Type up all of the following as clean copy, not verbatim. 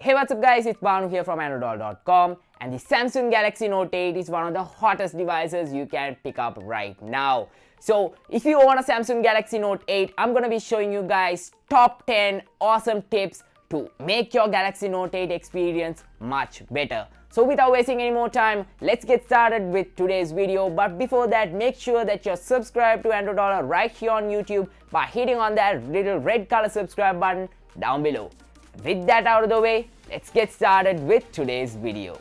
Hey, what's up guys, it's Banu here from Andro.com, and the Samsung Galaxy Note 8 is one of the hottest devices you can pick up right now. So if you own a Samsung Galaxy Note 8, I'm gonna be showing you guys top 10 awesome tips to make your Galaxy Note 8 experience much better. So without wasting any more time, let's get started with today's video. But before that, make sure that you're subscribed to Andro right here on YouTube by hitting on that little red color subscribe button down below. With that out of the way, let's get started with today's video.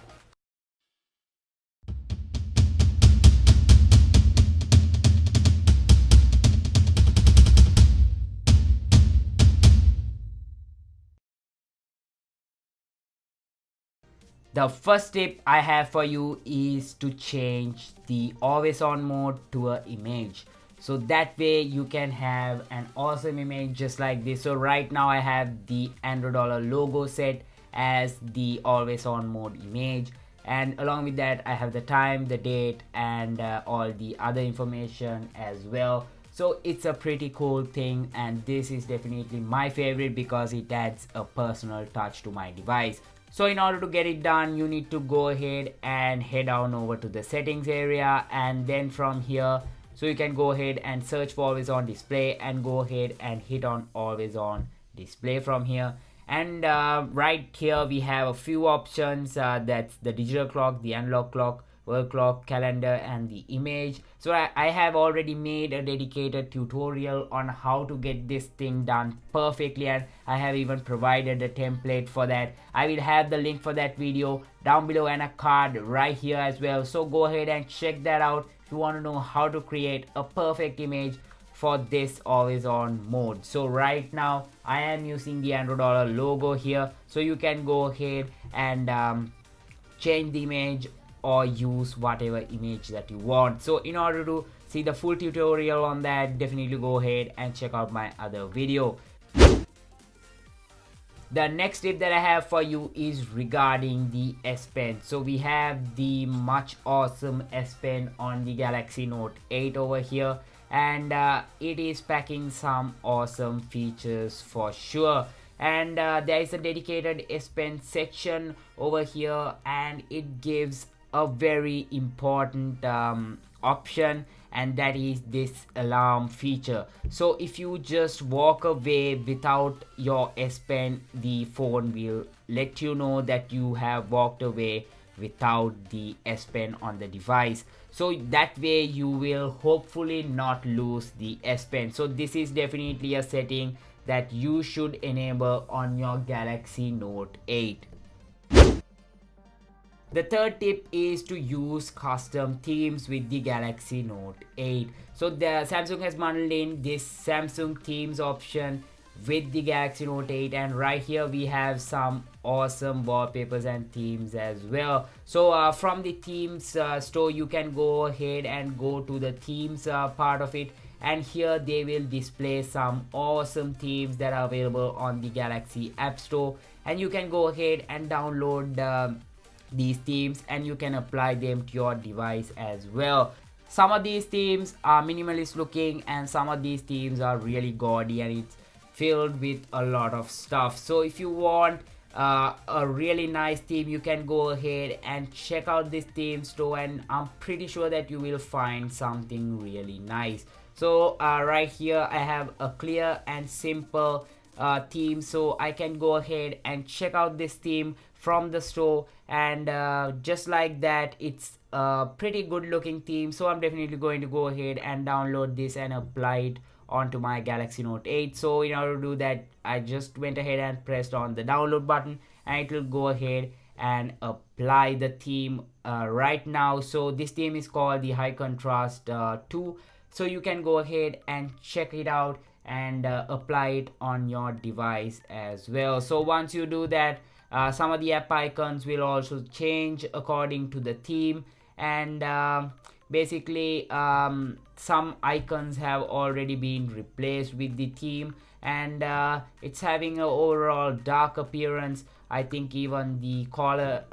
The first tip I have for you is to change the always on mode to an image. So that way you can have an awesome image just like this. So right now I have the Andro logo set as the always on mode image, and along with that I have the time, the date, and all the other information as well. So it's a pretty cool thing, and this is definitely my favorite because it adds a personal touch to my device. So in order to get it done, you need to go ahead and head on over to the settings area, and then from here, so you can go ahead and search for always on display and go ahead and hit on always on display from here. And right here we have a few options, that's the digital clock, the analog clock, world clock, calendar, and the image. So I have already made a dedicated tutorial on how to get this thing done perfectly, and I have even provided a template for that. I will have the link for that video down below and a card right here as well. So go ahead and check that out if you want to know how to create a perfect image for this always on mode. So right now I am using the Andro logo here, so you can go ahead and change the image or use whatever image that you want. So in order to see the full tutorial on that, definitely go ahead and check out my other video. The next tip that I have for you is regarding the S Pen. So we have the much awesome S Pen on the Galaxy Note 8 over here, and it is packing some awesome features for sure. And there is a dedicated S Pen section over here, and it gives a very important option, and that is this alarm feature. So if you just walk away without your S Pen, the phone will let you know that you have walked away without the S Pen on the device. So that way you will hopefully not lose the S Pen. So this is definitely a setting that you should enable on your Galaxy Note 8. The third tip is to use custom themes with the Galaxy Note 8. So the Samsung has bundled in this Samsung themes option with the Galaxy Note 8, and right here we have some awesome wallpapers and themes as well. So from the themes store, you can go ahead and go to the themes part of it, and here they will display some awesome themes that are available on the Galaxy App Store, and you can go ahead and download these themes and you can apply them to your device as well. Some of these themes are minimalist looking, and some of these themes are really gaudy, and it's filled with a lot of stuff. So if you want a really nice theme, you can go ahead and check out this theme store, and I'm pretty sure that you will find something really nice. So right here I have a clear and simple theme, so I can go ahead and check out this theme from the store, and just like that, it's a pretty good looking theme. So I'm definitely going to go ahead and download this and apply it onto my Galaxy Note 8. So in order to do that, I just went ahead and pressed on the download button, and it will go ahead and apply the theme right now. So this theme is called the High Contrast 2. So you can go ahead and check it out and apply it on your device as well. So once you do that, some of the app icons will also change according to the theme, and basically some icons have already been replaced with the theme, and it's having an overall dark appearance. I think even the color,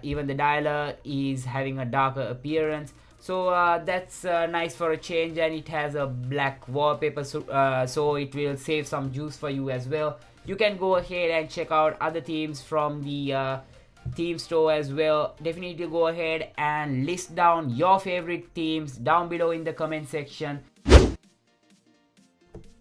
even the dialer is having a darker appearance. So that's nice for a change, and it has a black wallpaper, so it will save some juice for you as well. You can go ahead and check out other themes from the theme store as well. Definitely go ahead and list down your favorite themes down below in the comment section.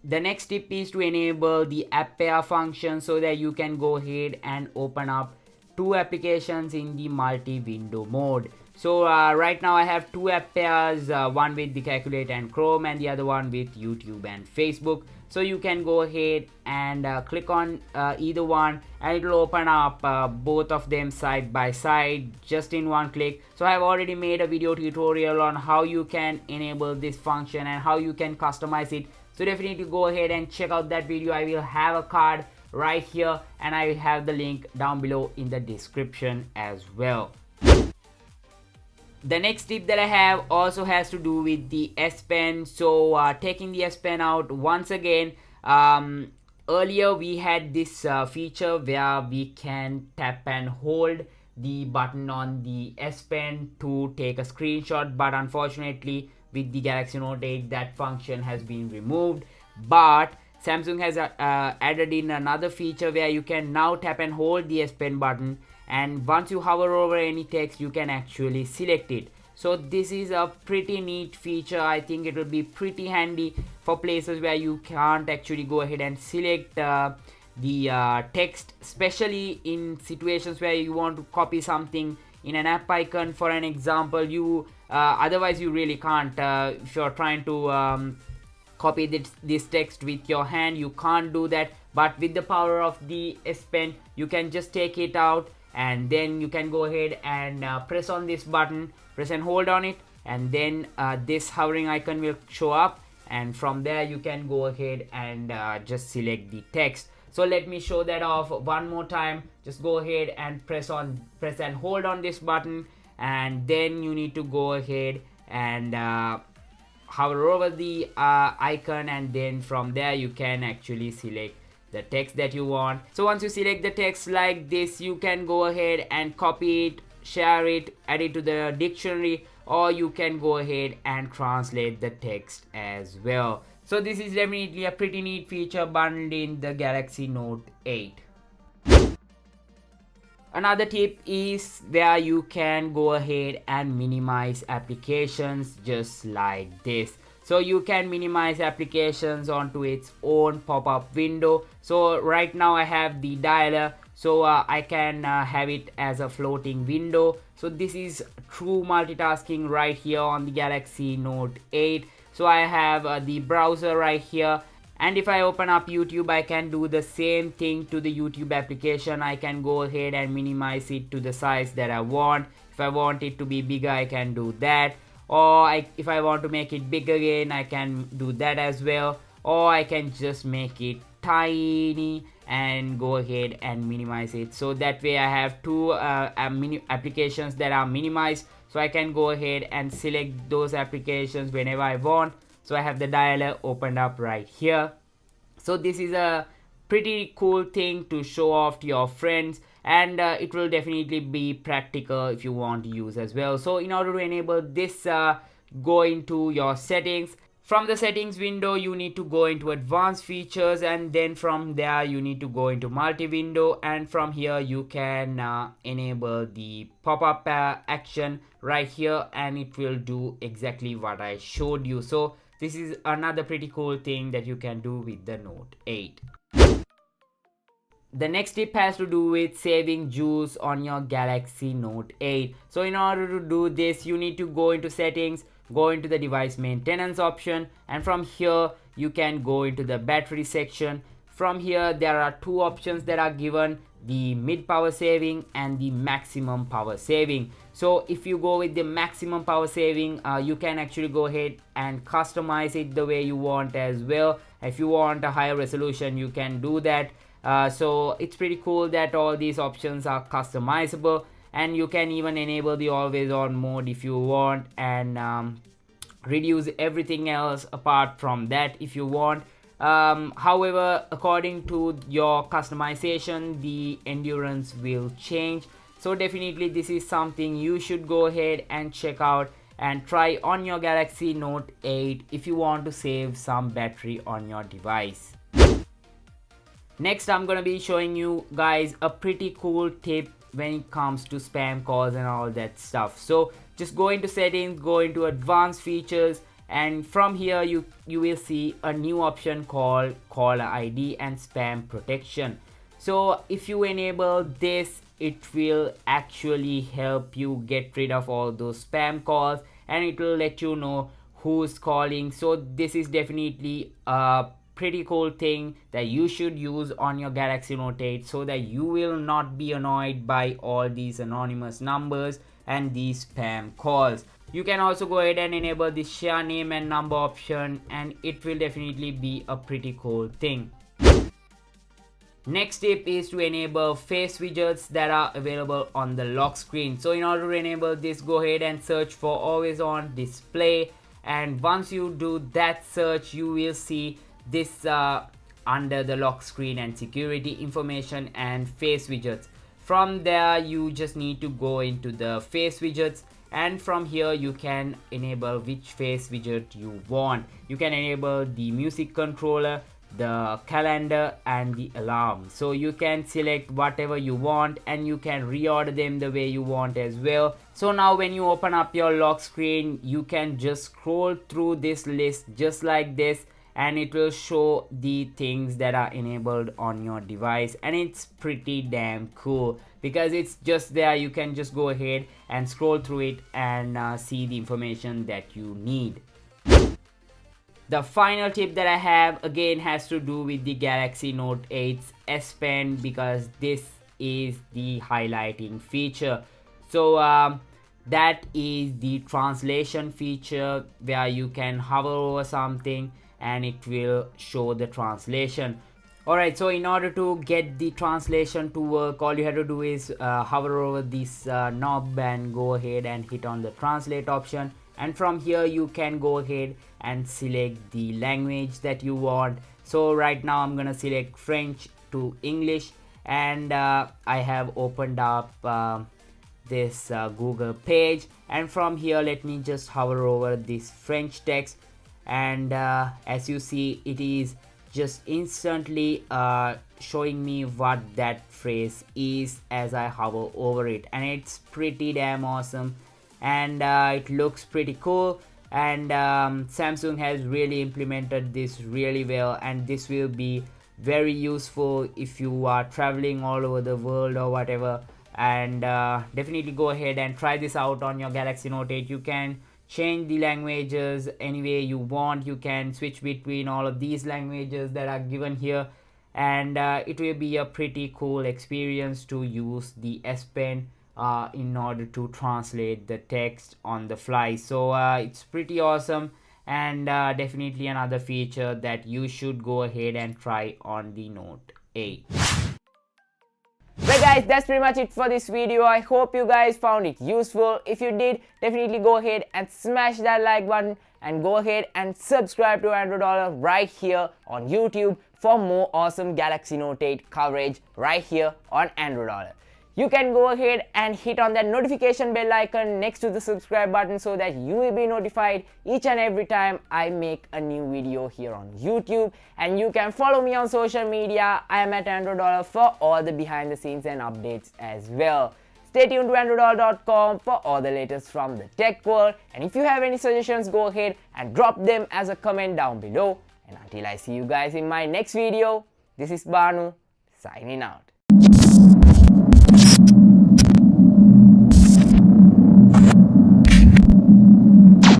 The next tip is to enable the app pair function so that you can go ahead and open up two applications in the multi-window mode. So right now I have two app pairs, one with the calculator and Chrome and the other one with YouTube and Facebook. So you can go ahead and click on either one and it will open up both of them side by side just in one click. So I have already made a video tutorial on how you can enable this function and how you can customize it. So definitely go ahead and check out that video. I will have a card right here and I will have the link down below in the description as well. The next tip that I have also has to do with the S Pen. So taking the S Pen out once again, earlier we had this feature where we can tap and hold the button on the S Pen to take a screenshot, but unfortunately with the Galaxy Note 8 that function has been removed. But Samsung has added in another feature where you can now tap and hold the S Pen button, and once you hover over any text you can actually select it. So this is a pretty neat feature. I think it will be pretty handy for places where you can't actually go ahead and select the text, especially in situations where you want to copy something in an app icon. For an example, you otherwise you really can't. If you're trying to copy this text with your hand, you can't do that. But with the power of the S Pen, you can just take it out and then you can go ahead and press on this button, press and hold on it, and then this hovering icon will show up, and from there you can go ahead and just select the text. So let me show that off one more time. Just go ahead and press and hold on this button, and then you need to go ahead and hover over the icon, and then from there you can actually select the text that you want. So once you select the text like this, you can go ahead and copy it, share it, add it to the dictionary, or you can go ahead and translate the text as well. So this is definitely a pretty neat feature bundled in the Galaxy Note 8. Another tip is where you can go ahead and minimize applications just like this. So you can minimize applications onto its own pop-up window. So right now I have the dialer, so I can have it as a floating window. So this is true multitasking right here on the Galaxy Note 8. So I have the browser right here, and if I open up YouTube, I can do the same thing to the YouTube application. I can go ahead and minimize it to the size that I want. If I want it to be bigger, I can do that, or if I want to make it big again, I can do that as well, or I can just make it tiny and go ahead and minimize it. So that way I have two applications that are minimized, so I can go ahead and select those applications whenever I want. So I have the dialer opened up right here. So this is a pretty cool thing to show off to your friends, and it will definitely be practical if you want to use as well. So in order to enable this, go into your settings. From the settings window, you need to go into advanced features, and then from there you need to go into multi-window, and from here you can enable the pop-up action right here, and it will do exactly what I showed you. So this is another pretty cool thing that you can do with the Note 8. The next tip has to do with saving juice on your Galaxy Note 8. So in order to do this, you need to go into settings, go into the device maintenance option, and from here you can go into the battery section. From here there are two options that are given, the mid power saving and the maximum power saving. So if you go with the maximum power saving, you can actually go ahead and customize it the way you want as well. If you want a higher resolution, you can do that. So it's pretty cool that all these options are customizable, and you can even enable the always on mode if you want, and reduce everything else apart from that if you want. However, according to your customization, the endurance will change. So definitely this is something you should go ahead and check out and try on your Galaxy Note 8 if you want to save some battery on your device. Next, I'm gonna be showing you guys a pretty cool tip when it comes to spam calls and all that stuff. So just go into settings, go into advanced features, and from here you will see a new option called caller ID and spam protection. So if you enable this, it will actually help you get rid of all those spam calls, and it will let you know who's calling. So this is definitely a pretty cool thing that you should use on your Galaxy Note 8, so that you will not be annoyed by all these anonymous numbers and these spam calls. You can also go ahead and enable the share name and number option, and it will definitely be a pretty cool thing. Next tip is to enable face widgets that are available on the lock screen. So in order to enable this, go ahead and search for always on display, and once you do that search, you will see this under the lock screen and security information and face widgets. From there, you just need to go into the face widgets, and from here you can enable which face widget you want. You can enable the music controller, the calendar, and the alarm. So you can select whatever you want, and you can reorder them the way you want as well. So now when you open up your lock screen, you can just scroll through this list just like this, and it will show the things that are enabled on your device, and it's pretty damn cool because it's just there. You can just go ahead and scroll through it and see the information that you need. The final tip that I have again has to do with the Galaxy Note 8's S Pen, because this is the highlighting feature. So that is the translation feature, where you can hover over something and it will show the translation. Alright, so in order to get the translation to work, all you have to do is hover over this knob and go ahead and hit on the translate option, and from here you can go ahead and select the language that you want. So right now I'm gonna select French to English, and I have opened up this Google page, and from here let me just hover over this French text, and as you see, it is just instantly showing me what that phrase is as I hover over it, and it's pretty damn awesome, and it looks pretty cool, and Samsung has really implemented this really well, and this will be very useful if you are traveling all over the world or whatever. And definitely go ahead and try this out on your Galaxy Note 8. You can change the languages any way you want. You can switch between all of these languages that are given here, and it will be a pretty cool experience to use the S Pen in order to translate the text on the fly. So it's pretty awesome, and definitely another feature that you should go ahead and try on the Note 8. Well guys, that's pretty much it for this video. I hope you guys found it useful. If you did, definitely go ahead and smash that like button, and go ahead and subscribe to Andro right here on YouTube for more awesome Galaxy Note 8 coverage right here on Andro. You can go ahead and hit on that notification bell icon next to the subscribe button, so that you will be notified each and every time I make a new video here on YouTube. And you can follow me on social media. I am at Andro for all the behind the scenes and updates as well. Stay tuned to andro.com for all the latest from the tech world. And if you have any suggestions, go ahead and drop them as a comment down below. And until I see you guys in my next video, this is Banu signing out.